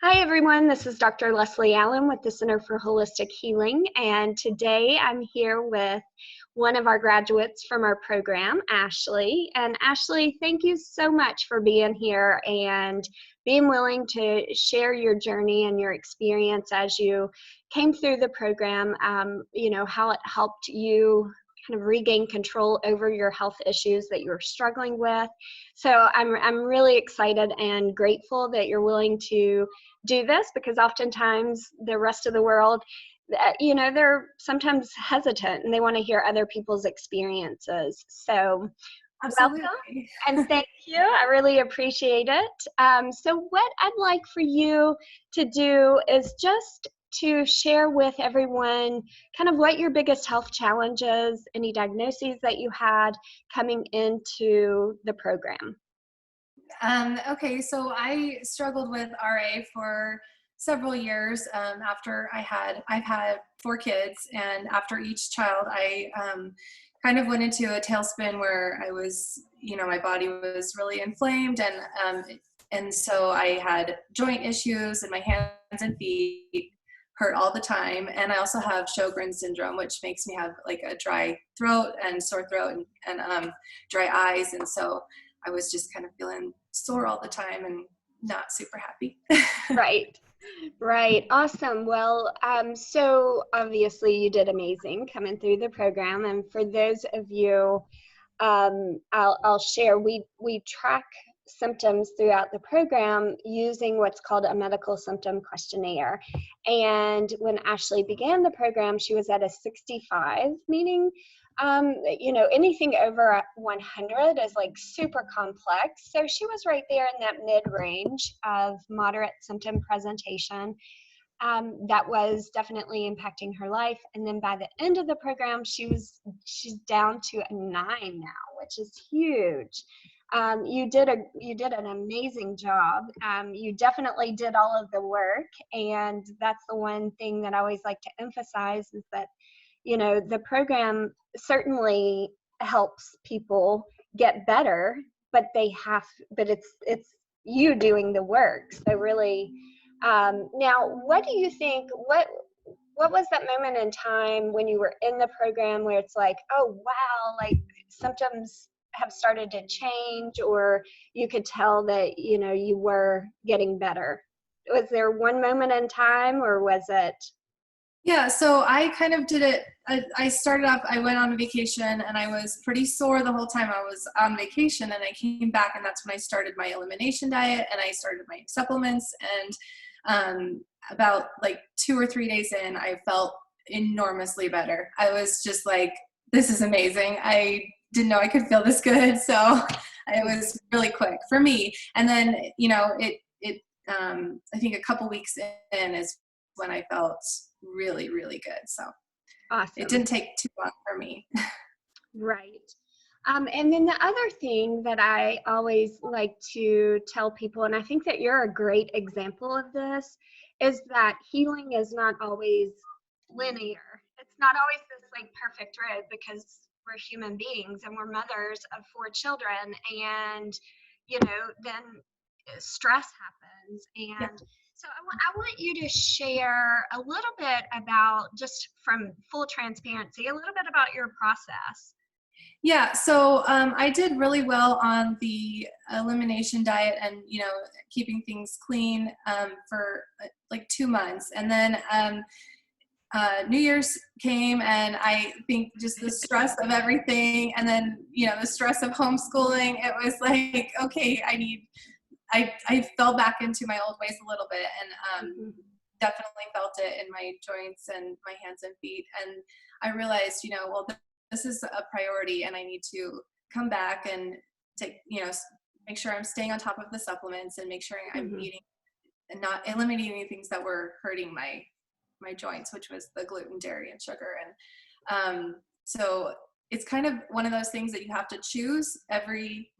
Hi, everyone. This is Dr. Leslie Allen with the Center for Holistic Healing, and today I'm here with one of our graduates from our program, Ashley. And Ashley, thank you so much for being here and being willing to share your journey and your experience as you came through the program, how it helped you kind of regain control over your health issues that you're struggling with. So I'm really excited and grateful that you're willing to do this, because oftentimes the rest of the world, they're sometimes hesitant and they want to hear other people's experiences. So welcome Absolutely. and thank you. I really appreciate it. So what I'd like for you to do is just to share with everyone kind of what your biggest health challenges, any diagnoses that you had coming into the program. Okay, so I struggled with RA for several years. I've had four kids, and after each child, I kind of went into a tailspin where I was, my body was really inflamed, and so I had joint issues, and my hands and feet hurt all the time. And I also have Sjogren syndrome, which makes me have like a dry throat and sore throat and dry eyes, and so I was just kind of feeling sore all the time and not super happy. Right. Right. Awesome. Well, so obviously you did amazing coming through the program. And for those of you, I'll share, we track symptoms throughout the program using what's called a medical symptom questionnaire. And when Ashley began the program, she was at a 65, meaning anything over 100 is like super complex. So she was right there in that mid range of moderate symptom presentation. That was definitely impacting her life. And then by the end of the program, she's down to a 9 now, which is huge. You did an amazing job. You definitely did all of the work, and that's the one thing that I always like to emphasize is that the program certainly helps people get better, but it's you doing the work. So really, now, what do you think? What was that moment in time when you were in the program where it's like, oh wow, like symptoms have started to change, or you could tell that you were getting better? Was there one moment in time, or was it? Yeah, so I kind of did it. I started off, I went on vacation, and I was pretty sore the whole time I was on vacation, and I came back, and that's when I started my elimination diet, and I started my supplements, and about like 2 or 3 days in, I felt enormously better. I was just like, this is amazing. I didn't know I could feel this good, so it was really quick for me. And then, I think a couple weeks in is when I felt really, really good. So it Awesome. didn't take too long for me. Right. And then the other thing that I always like to tell people, and I think that you're a great example of this, is that healing is not always linear. It's not always this like perfect road, because we're human beings and we're mothers of four children, and then stress happens. Yeah. And so I want you to share a little bit about, just from full transparency, a little bit about your process. Yeah, so I did really well on the elimination diet and, keeping things clean for like 2 months. And then New Year's came, and I think just the stress of everything, and then, the stress of homeschooling, it was like, okay, I fell back into my old ways a little bit, and Mhm. definitely felt it in my joints and my hands and feet. And I realized, well, this is a priority, and I need to come back and take, make sure I'm staying on top of the supplements, and make sure I'm Mhm. eating and not eliminating things that were hurting my joints, which was the gluten, dairy, and sugar. And so it's kind of one of those things that you have to choose every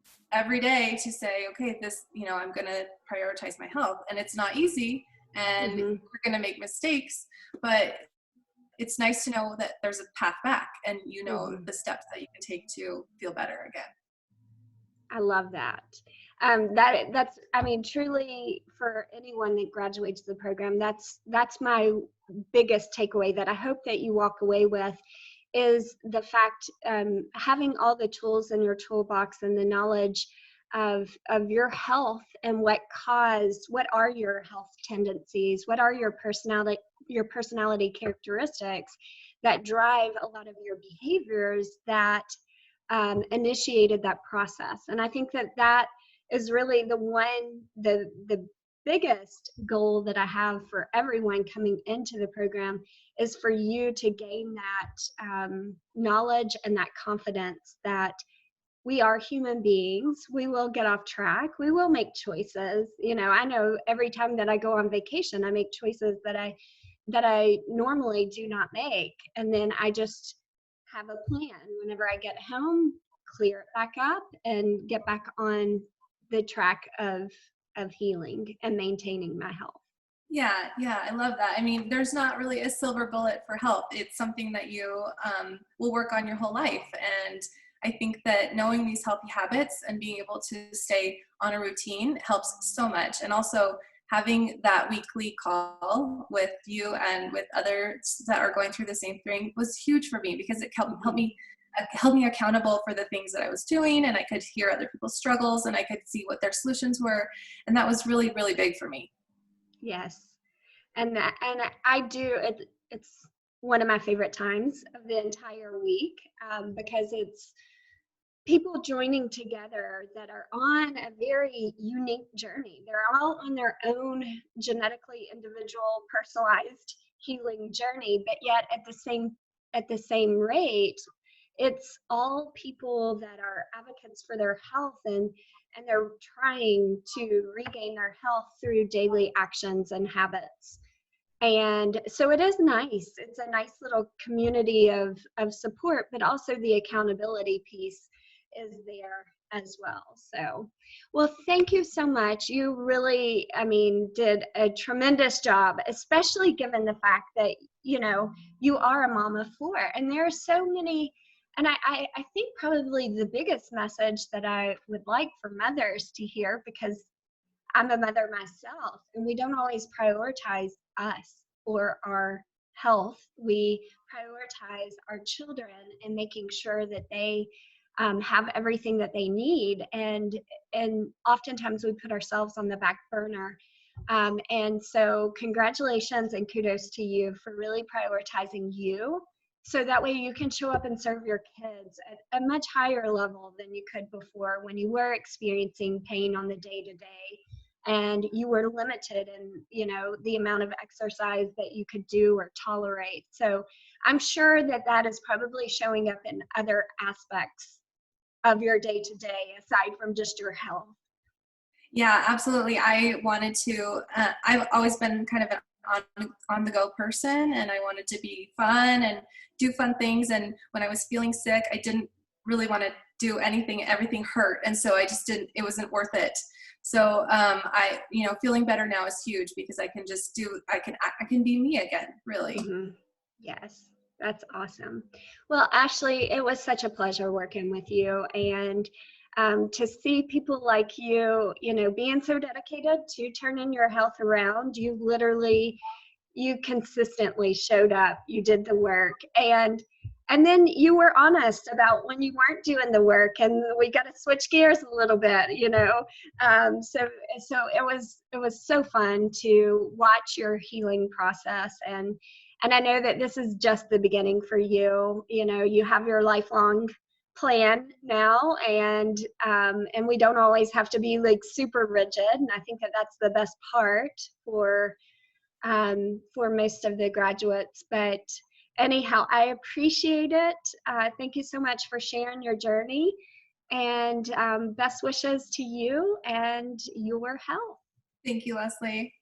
day to say, okay, this, I'm going to prioritize my health. And it's not easy, and Mhm. we're going to make mistakes, but it's nice to know that there's a path back, and Mhm. the steps that you can take to feel better again. I love that. That's, I mean, truly for anyone that graduates the program, that's my biggest takeaway that I hope that you walk away with, is the fact, having all the tools in your toolbox and the knowledge of your health and what are your health tendencies, what are your personality characteristics that drive a lot of your behaviors that initiated that process. And I think that is really the biggest goal that I have for everyone coming into the program, is for you to gain that knowledge and that confidence that we are human beings. We will get off track. We will make choices. I know every time that I go on vacation, I make choices that I normally do not make. And then I just have a plan. Whenever I get home, clear it back up and get back on the track of healing and maintaining my health. Yeah, I love that. I mean, there's not really a silver bullet for health. It's something that you will work on your whole life. And I think that knowing these healthy habits and being able to stay on a routine helps so much. And also having that weekly call with you and with others that are going through the same thing was huge for me, because it helped me accountable for the things that I was doing, and I could hear other people's struggles and I could see what their solutions were. And that was really, really big for me. Yes. And I do, it's one of my favorite times of the entire week, because it's people joining together that are on a very unique journey. They're all on their own genetically individual, personalized healing journey, but yet at the same rate, it's all people that are advocates for their health, and they're trying to regain their health through daily actions and habits. And so it is nice. It's a nice little community of support, but also the accountability piece is there as well. So, well, thank you so much. You really, I mean, did a tremendous job, especially given the fact that, you are a mom of four, and there are so many. And I think probably the biggest message that I would like for mothers to hear, because I'm a mother myself, and we don't always prioritize us or our health. We prioritize our children and making sure that they have everything that they need, and oftentimes we put ourselves on the back burner. And so, congratulations and kudos to you for really prioritizing you, so that way you can show up and serve your kids at a much higher level than you could before, when you were experiencing pain on the day-to-day and you were limited in the amount of exercise that you could do or tolerate. So I'm sure that is probably showing up in other aspects of your day-to-day aside from just your health. Yeah, absolutely. I wanted to, I've always been kind of an on the go person, and I wanted to be fun and do fun things. And when I was feeling sick, I didn't really want to do anything. Everything hurt. And so I just it wasn't worth it. So feeling better now is huge, because I can just I can be me again, really. Mm-hmm. Yes, that's awesome. Well, Ashley, it was such a pleasure working with you, and to see people like you, being so dedicated to turning your health around. You consistently showed up, you did the work, and then you were honest about when you weren't doing the work, and we got to switch gears a little bit, so it was so fun to watch your healing process, and I know that this is just the beginning for you. You have your lifelong plan now, and we don't always have to be like super rigid, and I think that that's the best part for most of the graduates. But anyhow, I appreciate it. Thank you so much for sharing your journey, and best wishes to you and your health. Thank you, Leslie.